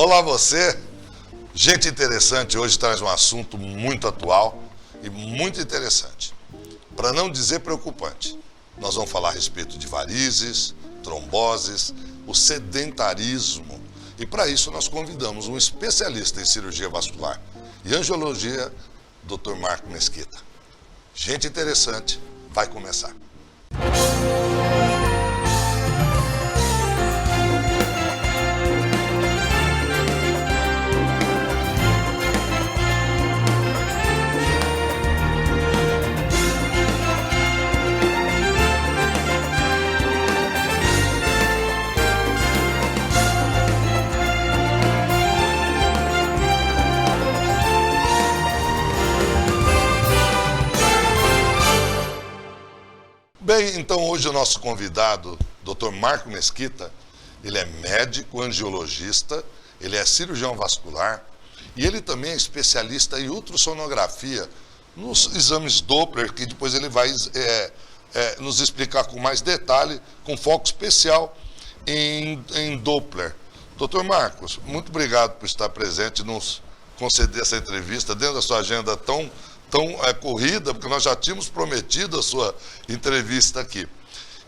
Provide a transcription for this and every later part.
Olá você, gente interessante, hoje traz um assunto muito atual e muito interessante, para não dizer preocupante. Nós vamos falar a respeito de varizes, tromboses, o sedentarismo e para isso nós convidamos um especialista em cirurgia vascular e angiologia, Dr. Marco Mesquita. Gente interessante, vai começar. Bem, então hoje o nosso convidado, Dr. Marco Mesquita, ele é médico, angiologista, ele é cirurgião vascular e ele também é especialista em ultrassonografia nos exames Doppler, que depois ele vai nos explicar com mais detalhe, com foco especial em Doppler. Dr. Marcos, muito obrigado por estar presente e nos conceder essa entrevista dentro da sua agenda tão corrida, porque nós já tínhamos prometido a sua entrevista aqui.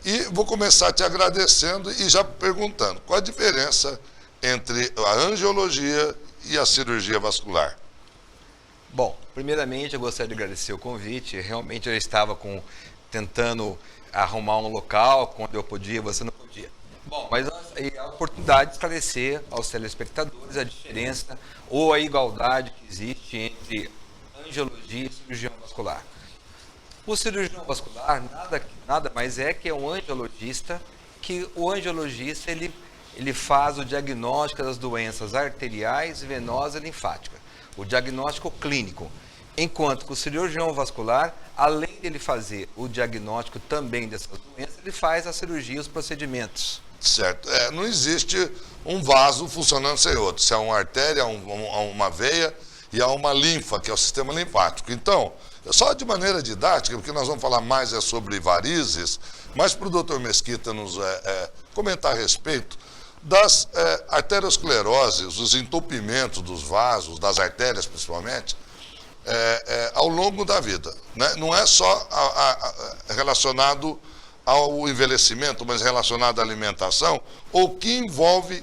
E vou começar te agradecendo e já perguntando, qual a diferença entre a angiologia e a cirurgia vascular? Bom, primeiramente eu gostaria de agradecer o convite. Realmente eu estava tentando arrumar um local, quando eu podia, você não podia. Bom, mas a oportunidade de esclarecer aos telespectadores a diferença ou a igualdade que existe entre angiologia e cirurgião vascular. O cirurgião vascular nada mais é que um angiologista, que o angiologista ele faz o diagnóstico das doenças arteriais, venosas e linfáticas, o diagnóstico clínico, enquanto que o cirurgião vascular, além de ele fazer o diagnóstico também dessas doenças, ele faz a cirurgia e os procedimentos. Certo, não existe um vaso funcionando sem outro, se é uma artéria, uma veia, e há uma linfa, que é o sistema linfático. Então, só de maneira didática, porque nós vamos falar mais sobre varizes, mas para o Dr. Mesquita nos comentar a respeito das arterioscleroses, os entupimentos dos vasos, das artérias principalmente, ao longo da vida. Né? Não é só relacionado ao envelhecimento, mas relacionado à alimentação, ou que envolve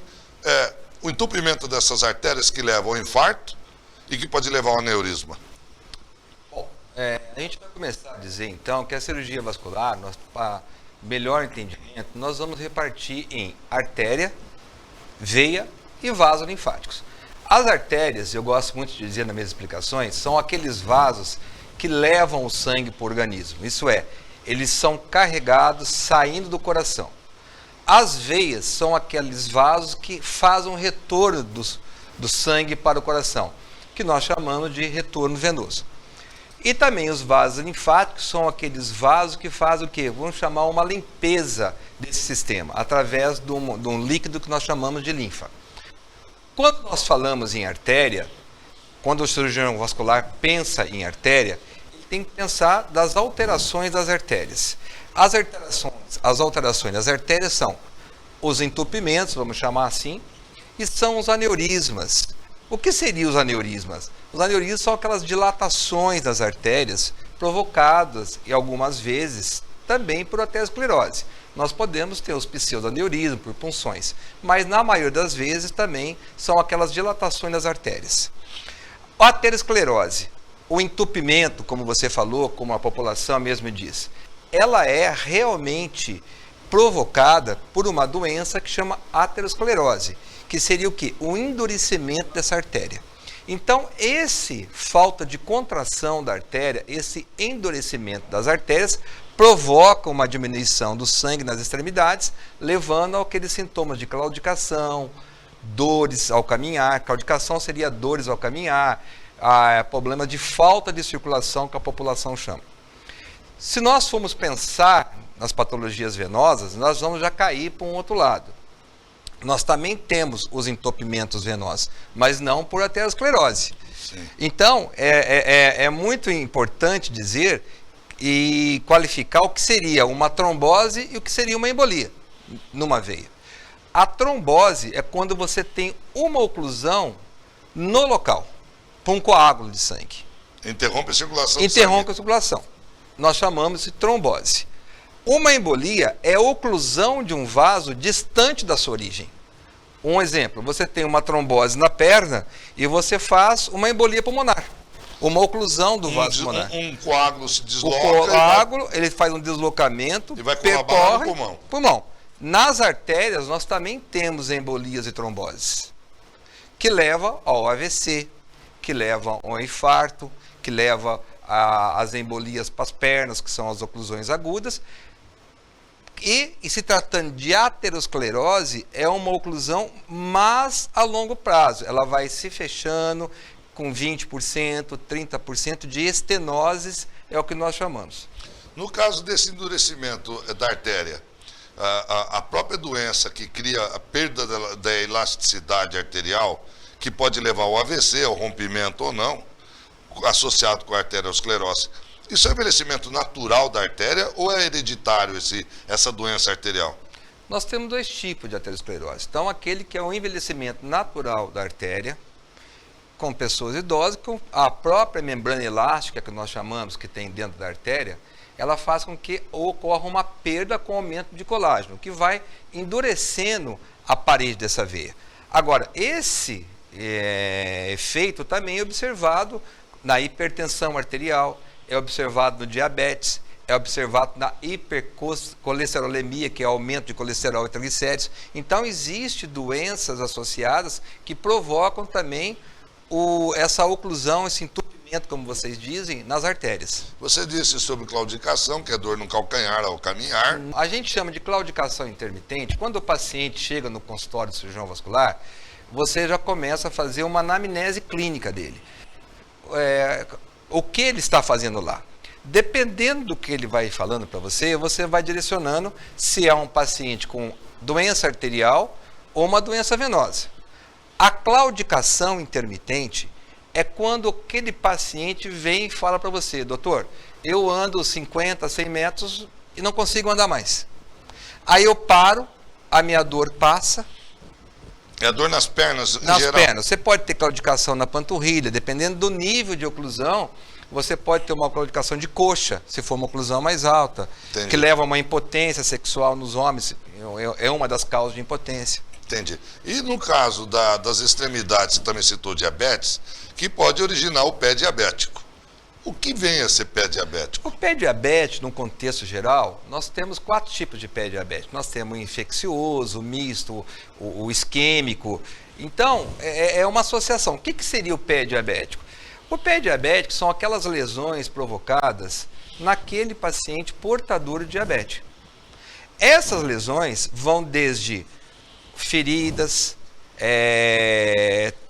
o entupimento dessas artérias que levam ao infarto, e que pode levar ao aneurisma. Bom, a gente vai começar a dizer então que a cirurgia vascular, para melhor entendimento, nós vamos repartir em artéria, veia e vasos linfáticos. As artérias, eu gosto muito de dizer nas minhas explicações, são aqueles vasos que levam o sangue para o organismo. Isso é, eles são carregados saindo do coração. As veias são aqueles vasos que fazem o retorno do sangue para o coração, que nós chamamos de retorno venoso. E também os vasos linfáticos são aqueles vasos que fazem o quê? Vamos chamar uma limpeza desse sistema, através de um líquido que nós chamamos de linfa. Quando nós falamos em artéria, quando o cirurgião vascular pensa em artéria, ele tem que pensar das alterações das artérias. As alterações das artérias são os entupimentos, vamos chamar assim, e são os aneurismas. O que seriam os aneurismas? Os aneurismas são aquelas dilatações das artérias provocadas, e algumas vezes, também por aterosclerose. Nós podemos ter os pseudoaneurismos por punções, mas na maioria das vezes também são aquelas dilatações das artérias. A aterosclerose, o entupimento, como você falou, como a população mesmo diz, ela é realmente provocada por uma doença que chama aterosclerose, que seria o quê? O endurecimento dessa artéria. Então, falta de contração da artéria, esse endurecimento das artérias, provoca uma diminuição do sangue nas extremidades, levando àqueles sintomas de claudicação, dores ao caminhar. Claudicação seria dores ao caminhar, problema de falta de circulação que a população chama. Se nós formos pensar nas patologias venosas, nós vamos já cair para um outro lado. Nós também temos os entupimentos venosos, mas não por aterosclerose. Sim. Então, é muito importante dizer e qualificar o que seria uma trombose e o que seria uma embolia numa veia. A trombose é quando você tem uma oclusão no local, por um coágulo de sangue. Interrompe a circulação. Interrompe a circulação. Nós chamamos de trombose. Uma embolia é a oclusão de um vaso distante da sua origem. Um exemplo, você tem uma trombose na perna e você faz uma embolia pulmonar. Uma oclusão do vaso pulmonar. Um coágulo se desloca. O coágulo, ele faz um deslocamento, e vai percorre no pulmão. Nas artérias, nós também temos embolias e tromboses, que levam ao AVC, que levam ao infarto, que levam às embolias para as pernas, que são as oclusões agudas. E se tratando de aterosclerose, é uma oclusão, mas a longo prazo. Ela vai se fechando com 20%, 30% de estenoses, é o que nós chamamos. No caso desse endurecimento da artéria, a própria doença que cria a perda da elasticidade arterial, que pode levar ao AVC, ao rompimento ou não, associado com a arteriosclerose, isso é envelhecimento natural da artéria ou é hereditário essa doença arterial? Nós temos dois tipos de aterosclerose. Então, aquele que é um envelhecimento natural da artéria, com pessoas idosas, com a própria membrana elástica, que nós chamamos, que tem dentro da artéria, ela faz com que ocorra uma perda com aumento de colágeno, que vai endurecendo a parede dessa veia. Agora, esse efeito também é observado na hipertensão arterial, é observado no diabetes, é observado na hipercolesterolemia, que é aumento de colesterol e triglicéridos. Então, existem doenças associadas que provocam também essa oclusão, esse entupimento, como vocês dizem, nas artérias. Você disse sobre claudicação, que é dor no calcanhar ao caminhar. A gente chama de claudicação intermitente. Quando o paciente chega no consultório do cirurgião vascular, você já começa a fazer uma anamnese clínica dele. O que ele está fazendo lá? Dependendo do que ele vai falando para você, você vai direcionando se é um paciente com doença arterial ou uma doença venosa. A claudicação intermitente é quando aquele paciente vem e fala para você: doutor, eu ando 50, 100 metros e não consigo andar mais. Aí eu paro, a minha dor passa. É a dor nas pernas, em nas geral? Nas pernas. Você pode ter claudicação na panturrilha, dependendo do nível de oclusão. Você pode ter uma claudicação de coxa, se for uma oclusão mais alta. Entendi. Que leva a uma impotência sexual nos homens. É uma das causas de impotência. Entendi. E no caso das extremidades, você também citou diabetes, que pode originar o pé diabético. O que vem a ser pé diabético? O pé diabético, num contexto geral, nós temos 4 tipos de pé diabético. Nós temos o infeccioso, o misto, o isquêmico. Então, é uma associação. O que seria o pé diabético? O pé diabético são aquelas lesões provocadas naquele paciente portador de diabetes. Essas lesões vão desde feridas,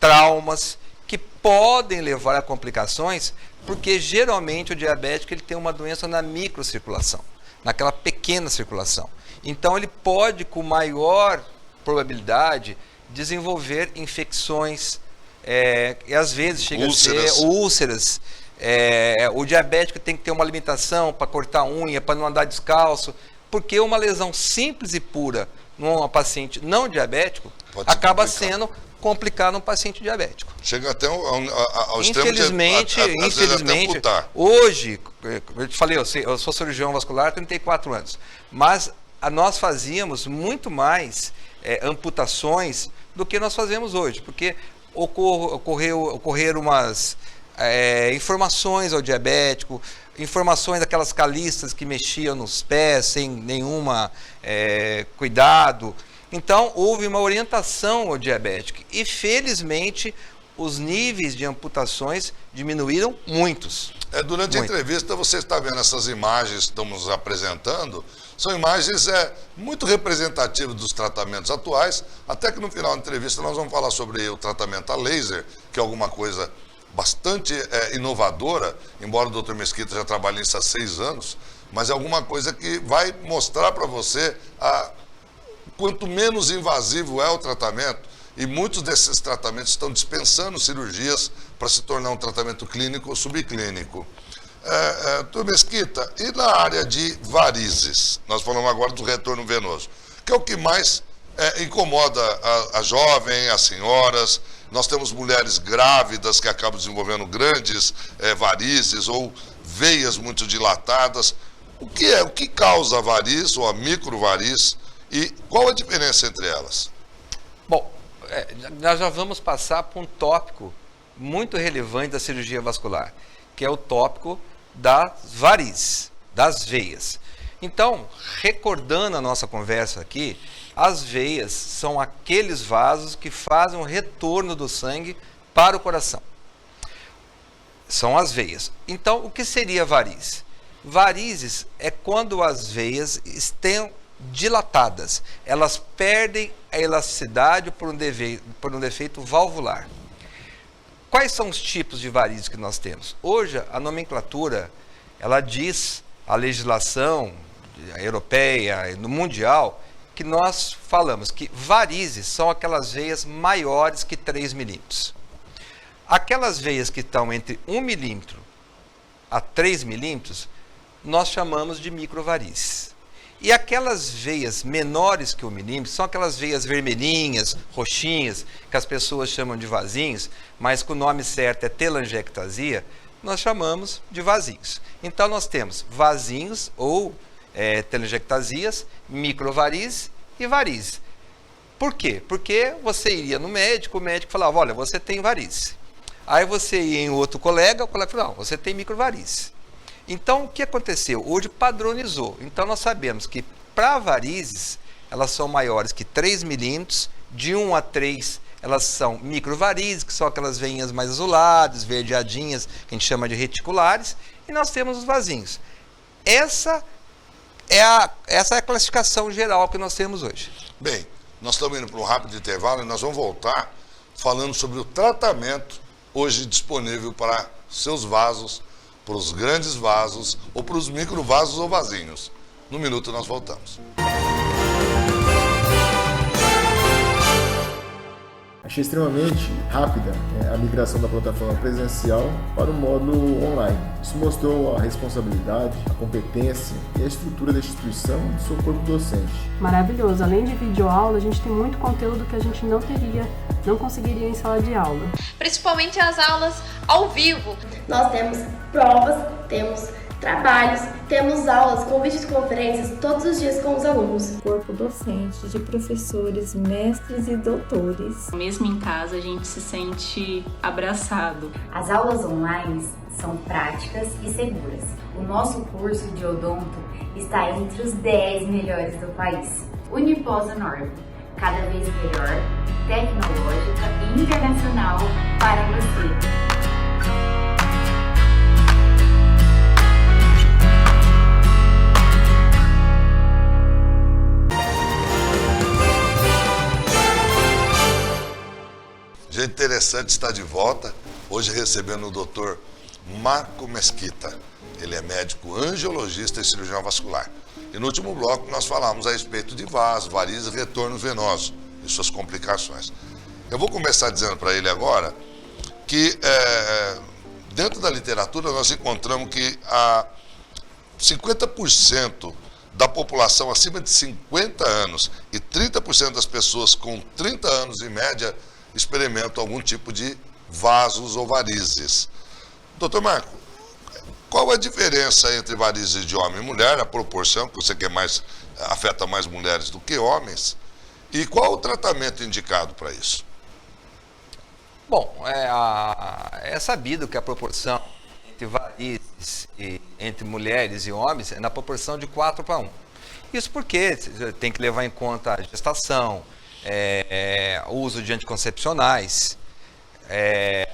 traumas, que podem levar a complicações, porque geralmente o diabético ele tem uma doença na microcirculação, naquela pequena circulação. Então ele pode, com maior probabilidade, desenvolver infecções, e às vezes chega a ser úlceras. O diabético tem que ter uma limitação para cortar unha, para não andar descalço, porque uma lesão simples e pura num paciente não diabético acaba sendo complicado num paciente diabético. Chega até ao infelizmente, extremo de infelizmente, hoje, eu te falei, eu sou cirurgião vascular há 34 anos, mas nós fazíamos muito mais amputações do que nós fazemos hoje, porque ocorreram umas informações ao diabético, informações daquelas calistas que mexiam nos pés sem nenhuma cuidado. Então, houve uma orientação ao diabético e, felizmente, os níveis de amputações diminuíram muitos. Durante a entrevista, você está vendo essas imagens que estamos apresentando, são imagens muito representativas dos tratamentos atuais, até que no final da entrevista nós vamos falar sobre o tratamento a laser, que é alguma coisa bastante inovadora, embora o Dr. Mesquita já trabalhe nisso há 6 anos, mas é alguma coisa que vai mostrar para você quanto menos invasivo é o tratamento, e muitos desses tratamentos estão dispensando cirurgias para se tornar um tratamento clínico ou subclínico. Dr. Mesquita, e na área de varizes? Nós falamos agora do retorno venoso, que é o que mais incomoda a jovem, as senhoras. Nós temos mulheres grávidas que acabam desenvolvendo grandes varizes ou veias muito dilatadas. O que causa a variz ou a microvariz e qual a diferença entre elas? Bom, nós já vamos passar por um tópico muito relevante da cirurgia vascular, que é o tópico das varizes, das veias. Então, recordando a nossa conversa aqui, as veias são aqueles vasos que fazem o retorno do sangue para o coração. São as veias. Então, o que seria variz? Varizes é quando as veias estão dilatadas. Elas perdem a elasticidade por um defeito valvular. Quais são os tipos de varizes que nós temos? Hoje, a nomenclatura, ela diz, a legislação europeia, no mundial, que nós falamos que varizes são aquelas veias maiores que 3 milímetros. Aquelas veias que estão entre 1 milímetro a 3 milímetros, nós chamamos de microvarizes. E aquelas veias menores que 1 milímetro são aquelas veias vermelhinhas, roxinhas, que as pessoas chamam de vasinhos, mas que o nome certo é telangiectasia, nós chamamos de vasinhos. Então nós temos vasinhos ou telangiectasias, microvarizes e varizes. Por quê? Porque você iria no médico, o médico falava, olha, você tem varizes. Aí você ia em outro colega, o colega falava, não, você tem microvarizes. Então, o que aconteceu? Hoje padronizou. Então, nós sabemos que para varizes, elas são maiores que 3 milímetros, de 1 a 3, elas são microvarizes, que são aquelas veinhas mais azuladas, verdeadinhas, que a gente chama de reticulares, e nós temos os vasinhos. Essa é a classificação geral que nós temos hoje. Bem, nós estamos indo para um rápido intervalo e nós vamos voltar falando sobre o tratamento hoje disponível para seus vasos, para os grandes vasos ou para os microvasos ou vasinhos. No minuto nós voltamos. Achei extremamente rápida a migração da plataforma presencial para o módulo online. Isso mostrou a responsabilidade, a competência e a estrutura da instituição e do seu corpo docente. Maravilhoso. Além de videoaula, a gente tem muito conteúdo que a gente não conseguiria em sala de aula. Principalmente as aulas ao vivo. Nós temos provas, temos trabalhos, temos aulas com videoconferências todos os dias com os alunos. Corpo docente de professores, mestres e doutores. Mesmo em casa, a gente se sente abraçado. As aulas online são práticas e seguras. O nosso curso de odonto está entre os 10 melhores do país. Uniposa Norte, cada vez melhor, tecnológica e internacional para você. Gente, interessante estar de volta, hoje recebendo o Dr. Marco Mesquita. Ele é médico angiologista e cirurgião vascular. E no último bloco nós falamos a respeito de vasos, varizes e retorno venoso e suas complicações. Eu vou começar dizendo para ele agora que dentro da literatura nós encontramos que 50% da população acima de 50 anos e 30% das pessoas com 30 anos em média experimentam algum tipo de vasos ou varizes. Doutor Marco, qual a diferença entre varizes de homem e mulher, a proporção, que você quer mais, afeta mais mulheres do que homens, e qual o tratamento indicado para isso? Bom, é sabido que a proporção entre varizes entre mulheres e homens é na proporção de 4:1. Isso porque tem que levar em conta a gestação, o uso de anticoncepcionais,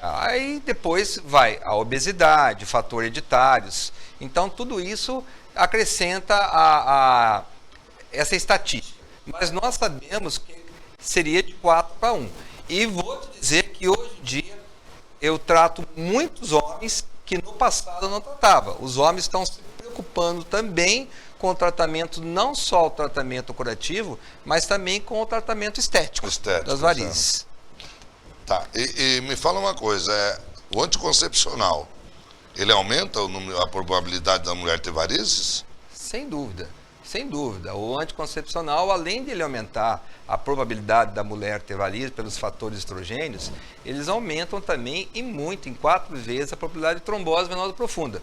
aí depois vai a obesidade, fator hereditários. Então tudo isso acrescenta essa estatística. Mas nós sabemos que seria de 4:1. E vou te dizer que hoje em dia eu trato muitos homens que no passado eu não tratava. Os homens estão se preocupando também com o tratamento, não só o tratamento curativo, mas também com o tratamento estético das varizes. Tá, e me fala uma coisa, o anticoncepcional, ele aumenta a probabilidade da mulher ter varizes? Sem dúvida. Sem dúvida. O anticoncepcional, além de ele aumentar a probabilidade da mulher ter varizes pelos fatores estrogênios, eles aumentam também em 4 vezes a probabilidade de trombose venosa profunda.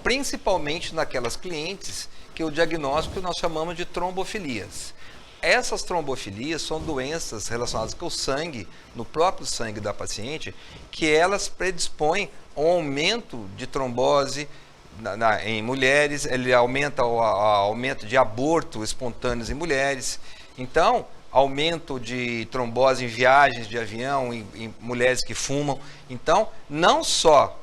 Principalmente naquelas clientes que o diagnóstico nós chamamos de trombofilias. Essas trombofilias são doenças relacionadas com o sangue, no próprio sangue da paciente, que elas predispõem ao aumento de trombose em mulheres, ele aumenta o aumento de aborto espontâneos em mulheres. Então, aumento de trombose em viagens de avião, em mulheres que fumam. Então, não só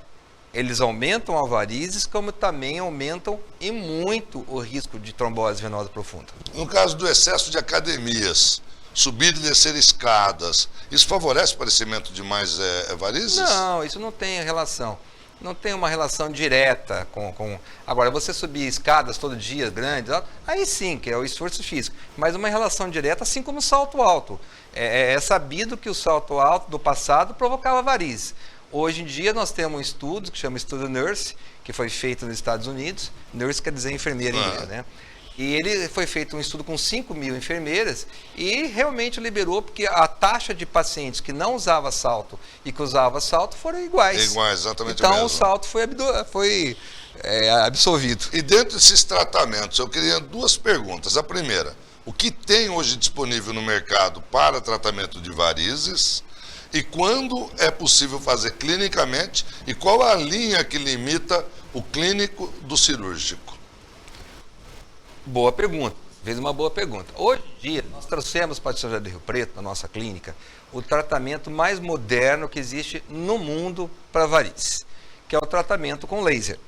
eles aumentam a varizes, como também aumentam e muito o risco de trombose venosa profunda. No caso do excesso de academias, subir e descer escadas, isso favorece o aparecimento de mais varizes? Não, isso não tem relação. Não tem uma relação direta com... Agora, você subir escadas todo dia, grandes, aí sim, que é o esforço físico. Mas uma relação direta, assim como o salto alto. É sabido que o salto alto do passado provocava varizes. Hoje em dia nós temos um estudo que chama Estudo NURSE, que foi feito nos Estados Unidos. NURSE quer dizer enfermeira em inglês, né? E ele foi feito um estudo com 5.000 enfermeiras e realmente liberou, porque a taxa de pacientes que não usava salto e que usava salto foram iguais. Iguais, exatamente. Então mesmo. o salto foi absolvido. E dentro desses tratamentos, eu queria 2 perguntas. A primeira, o que tem hoje disponível no mercado para tratamento de varizes? E quando é possível fazer clinicamente? E qual a linha que limita o clínico do cirúrgico? Boa pergunta, fez uma boa pergunta. Hoje em dia, nós trouxemos para São José do Rio Preto, na nossa clínica, o tratamento mais moderno que existe no mundo para varizes, que é o tratamento com laser.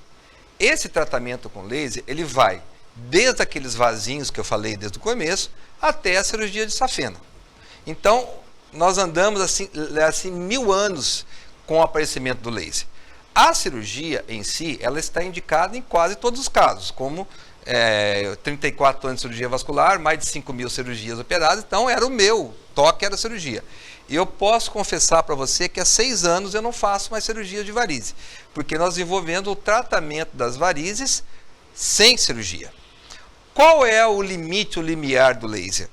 Esse tratamento com laser, ele vai desde aqueles vasinhos que eu falei desde o começo, até a cirurgia de safena. Então, nós andamos assim 1000 anos com o aparecimento do laser. A cirurgia em si, ela está indicada em quase todos os casos, como 34 anos de cirurgia vascular, mais de 5.000 cirurgias operadas, então era o meu toque, era a cirurgia. E eu posso confessar para você que há 6 anos eu não faço mais cirurgia de varizes, porque nós desenvolvendo o tratamento das varizes sem cirurgia. Qual é o limite, o limiar do laser?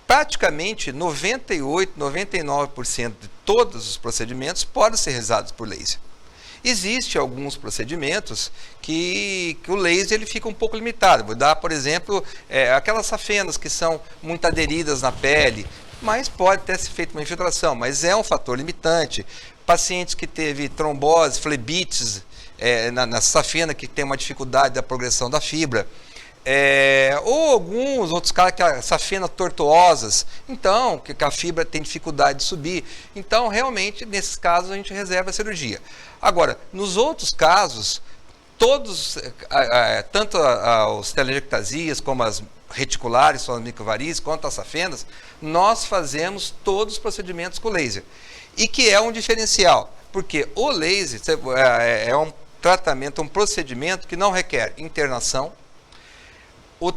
Praticamente 98%, 99% de todos os procedimentos podem ser realizados por laser. Existem alguns procedimentos que o laser ele fica um pouco limitado. Vou dar, por exemplo, aquelas safenas que são muito aderidas na pele, mas pode ter se feito uma infiltração, mas é um fator limitante. Pacientes que teve trombose, flebites na safena, que tem uma dificuldade da progressão da fibra. Ou alguns outros casos que a safena tortuosas, então, que a fibra tem dificuldade de subir. Então, realmente, nesses casos, a gente reserva a cirurgia. Agora, nos outros casos, todos, tanto as telangiectasias como as reticulares, são as microvarizes, quanto as safenas, nós fazemos todos os procedimentos com laser. E que é um diferencial, porque o laser é um tratamento, um procedimento que não requer internação. O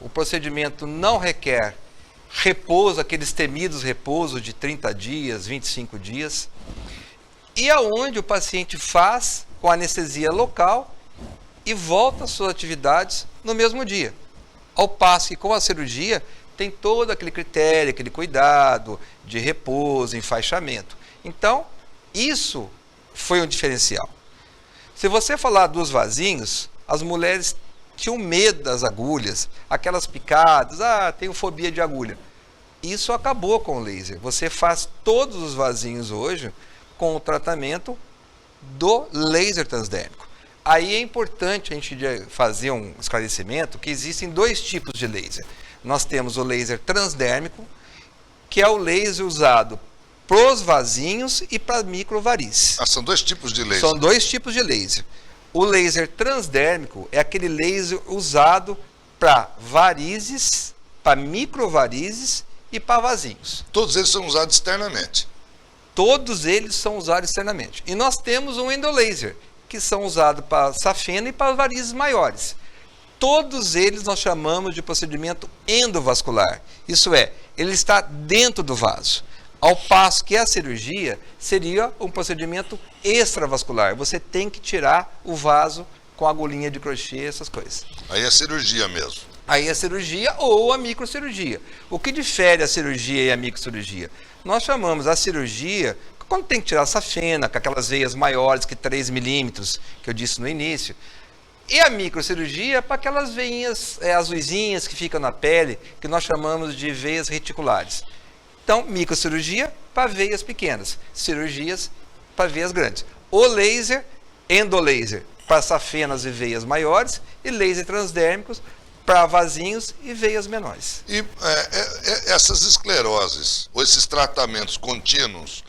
procedimento não requer repouso, aqueles temidos repousos de 30 dias, 25 dias. E aonde o paciente faz com anestesia local e volta às suas atividades no mesmo dia. Ao passo que com a cirurgia tem todo aquele critério, aquele cuidado de repouso, enfaixamento. Então, isso foi um diferencial. Se você falar dos vasinhos, as mulheres tinham medo das agulhas, aquelas picadas, tenho fobia de agulha. Isso acabou com o laser. Você faz todos os vasinhos hoje com o tratamento do laser transdérmico. Aí é importante a gente fazer um esclarecimento que existem 2 tipos de laser. Nós temos o laser transdérmico, que é o laser usado para os vasinhos e para microvarizes. São 2 tipos de laser. São 2 tipos de laser. O laser transdérmico é aquele laser usado para varizes, para microvarizes e para vasinhos. Todos eles são usados externamente. Todos eles são usados externamente. E nós temos um endolaser, que são usados para safena e para varizes maiores. Todos eles nós chamamos de procedimento endovascular. Isso é, ele está dentro do vaso. Ao passo que a cirurgia seria um procedimento extravascular. Você tem que tirar o vaso com agulhinha de crochê, essas coisas. Aí é cirurgia mesmo. Aí a cirurgia ou a microcirurgia. O que difere a cirurgia e a microcirurgia? Nós chamamos a cirurgia quando tem que tirar a safena, com aquelas veias maiores que 3 milímetros, que eu disse no início. E a microcirurgia para aquelas veinhas azuisinhas que ficam na pele, que nós chamamos de veias reticulares. Então, microcirurgia para veias pequenas, cirurgias para veias grandes. O laser, endolaser, para safenas e veias maiores, e laser transdérmicos para vasinhos e veias menores. E essas escleroses, ou esses tratamentos contínuos,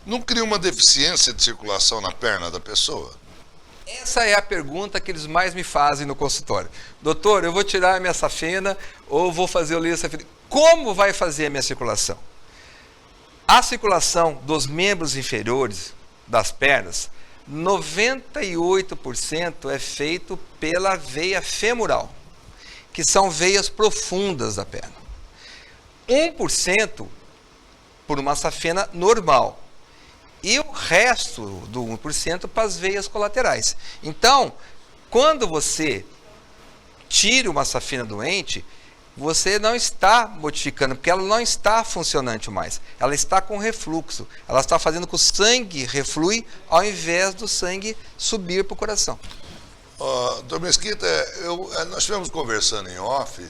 não criam uma deficiência de circulação na perna da pessoa? Essa é a pergunta que eles mais me fazem no consultório. Doutor, eu vou tirar a minha safena ou vou fazer o laser safena. Como vai fazer a minha circulação? A circulação dos membros inferiores das pernas, 98% é feito pela veia femoral, que são veias profundas da perna. 1% por uma safena normal. E o resto do 1% para as veias colaterais. Então, quando você tira uma safena doente, você não está modificando, porque ela não está funcionante mais. Ela está com refluxo. Ela está fazendo com que o sangue reflui ao invés do sangue subir para o coração. Doutor Mesquita, nós estivemos conversando em off.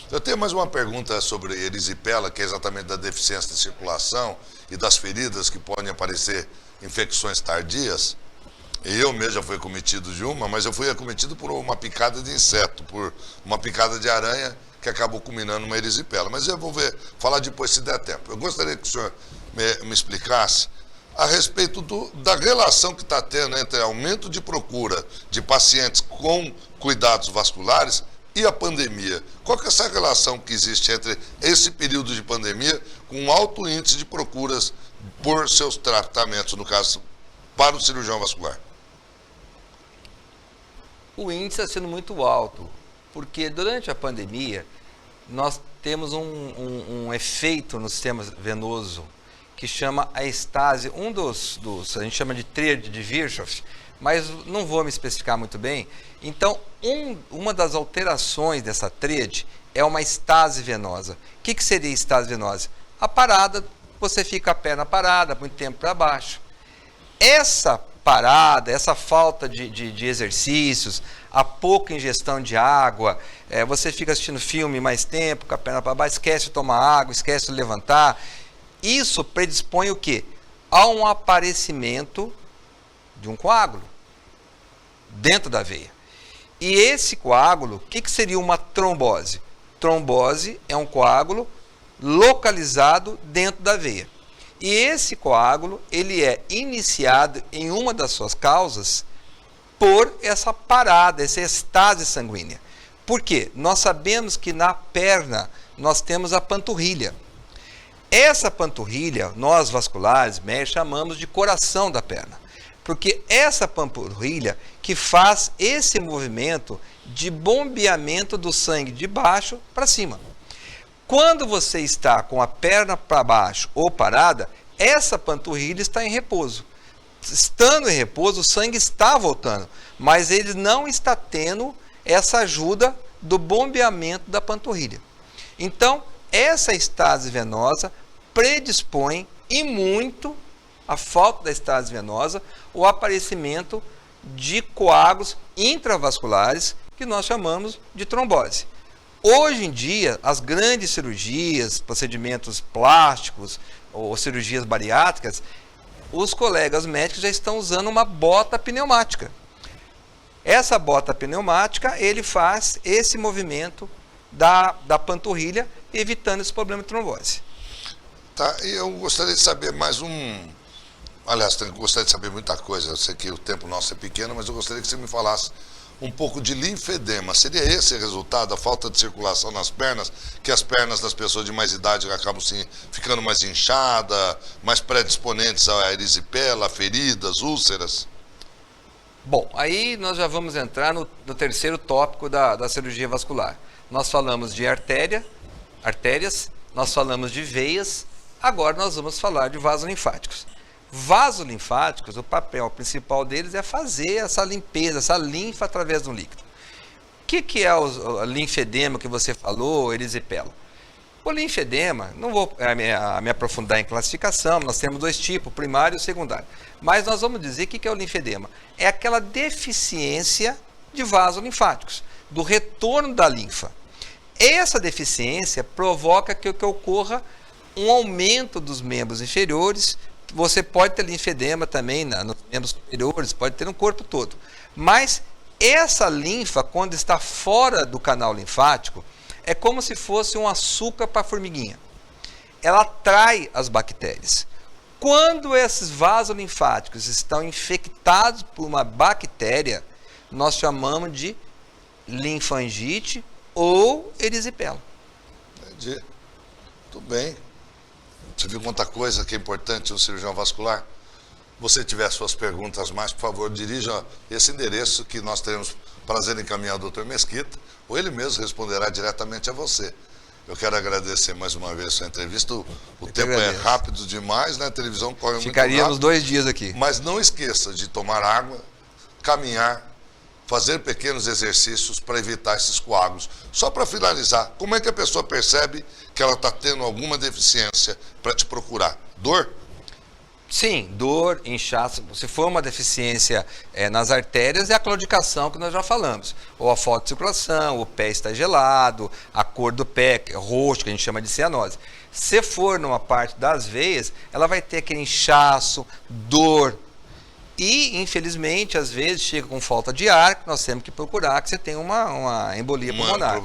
Eu tenho mais uma pergunta sobre erisipela, que é exatamente da deficiência de circulação e das feridas que podem aparecer infecções tardias. E eu mesmo já fui acometido de uma, mas eu fui acometido por uma picada de inseto, por uma picada de aranha que acabou culminando numa erisipela. Mas eu vou falar depois se der tempo. Eu gostaria que o senhor me explicasse a respeito da relação que está tendo entre aumento de procura de pacientes com cuidados vasculares e a pandemia. Qual que é essa relação que existe entre esse período de pandemia com um alto índice de procuras por seus tratamentos, no caso, para o cirurgião vascular? O índice está sendo muito alto, porque durante a pandemia nós temos um efeito no sistema venoso que chama a estase, a gente chama de tríade de Virchow, mas não vou me especificar muito bem. Então, uma das alterações dessa tríade é uma estase venosa. O que seria estase venosa? A parada, você fica a perna parada, muito tempo para baixo. Essa parada, essa falta de exercícios, a pouca ingestão de água, você fica assistindo filme mais tempo, com a perna para baixo, esquece de tomar água, esquece de levantar. Isso predispõe o quê? A um aparecimento de um coágulo dentro da veia. E esse coágulo, o que seria uma trombose? Trombose é um coágulo localizado dentro da veia. E esse coágulo, ele é iniciado em uma das suas causas por essa parada, essa estase sanguínea. Por quê? Nós sabemos que na perna nós temos a panturrilha. Essa panturrilha, nós vasculares, médicos, chamamos de coração da perna. Porque essa panturrilha que faz esse movimento de bombeamento do sangue de baixo para cima. Quando você está com a perna para baixo ou parada, essa panturrilha está em repouso. Estando em repouso, o sangue está voltando, mas ele não está tendo essa ajuda do bombeamento da panturrilha. Então, essa estase venosa predispõe e muito a falta da estase venosa, o aparecimento de coágulos intravasculares que nós chamamos de trombose. Hoje em dia, as grandes cirurgias, procedimentos plásticos ou cirurgias bariátricas, os colegas médicos já estão usando uma bota pneumática. Essa bota pneumática, ele faz esse movimento da panturrilha, evitando esse problema de trombose. Tá, e eu gostaria de saber mais aliás, eu gostaria de saber muita coisa, eu sei que o tempo nosso é pequeno, mas eu gostaria que você me falasse um pouco de linfedema. Seria esse o resultado, a falta de circulação nas pernas, que as pernas das pessoas de mais idade acabam ficando mais inchadas, mais predisponentes a erisipela, feridas, úlceras? Bom, aí nós já vamos entrar no terceiro tópico da cirurgia vascular. Nós falamos de artérias, nós falamos de veias, agora nós vamos falar de vasos linfáticos. Vasos linfáticos, o papel principal deles é fazer essa limpeza, essa linfa através de um líquido. O que é o linfedema que você falou, erisipela? O linfedema, não vou me aprofundar em classificação, nós temos dois tipos, primário e secundário. Mas nós vamos dizer o que é o linfedema. É aquela deficiência de vasos linfáticos, do retorno da linfa. Essa deficiência provoca que ocorra um aumento dos membros inferiores. Você pode ter linfedema também nos membros superiores, pode ter no corpo todo. Mas essa linfa, quando está fora do canal linfático, é como se fosse um açúcar para a formiguinha. Ela atrai as bactérias. Quando esses vasos linfáticos estão infectados por uma bactéria, nós chamamos de linfangite ou erisipela. Entendi. Tudo bem. Você viu quanta coisa que é importante no cirurgião vascular? Você tiver suas perguntas mais, por favor, dirija esse endereço que nós teremos prazer em encaminhar ao Dr. Mesquita, ou ele mesmo responderá diretamente a você. Eu quero agradecer mais uma vez a sua entrevista. O tempo é rápido demais, né? A televisão corre muito rápido. Ficaríamos 2 dias aqui. Mas não esqueça de tomar água, caminhar, fazer pequenos exercícios para evitar esses coágulos. Só para finalizar, como é que a pessoa percebe que ela está tendo alguma deficiência para te procurar? Dor? Sim, dor, inchaço. Se for uma deficiência nas artérias, é a claudicação que nós já falamos. Ou a falta de circulação, o pé está gelado, a cor do pé é roxo, que a gente chama de cianose. Se for numa parte das veias, ela vai ter aquele inchaço, dor. E, infelizmente, às vezes chega com falta de ar, que nós temos que procurar que você tenha uma embolia pulmonar.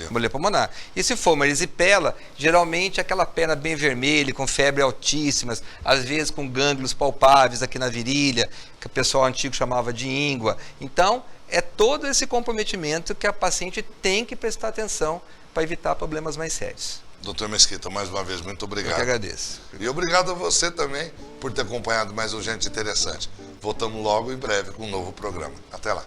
Embolia pulmonar. E se for uma erisipela, geralmente aquela perna bem vermelha, com febre altíssimas, às vezes com gânglios palpáveis aqui na virilha, que o pessoal antigo chamava de íngua. Então, é todo esse comprometimento que a paciente tem que prestar atenção para evitar problemas mais sérios. Doutor Mesquita, mais uma vez, muito obrigado. Eu que agradeço. E obrigado a você também por ter acompanhado mais um Gente Interessante. Voltamos logo em breve com um novo programa. Até lá.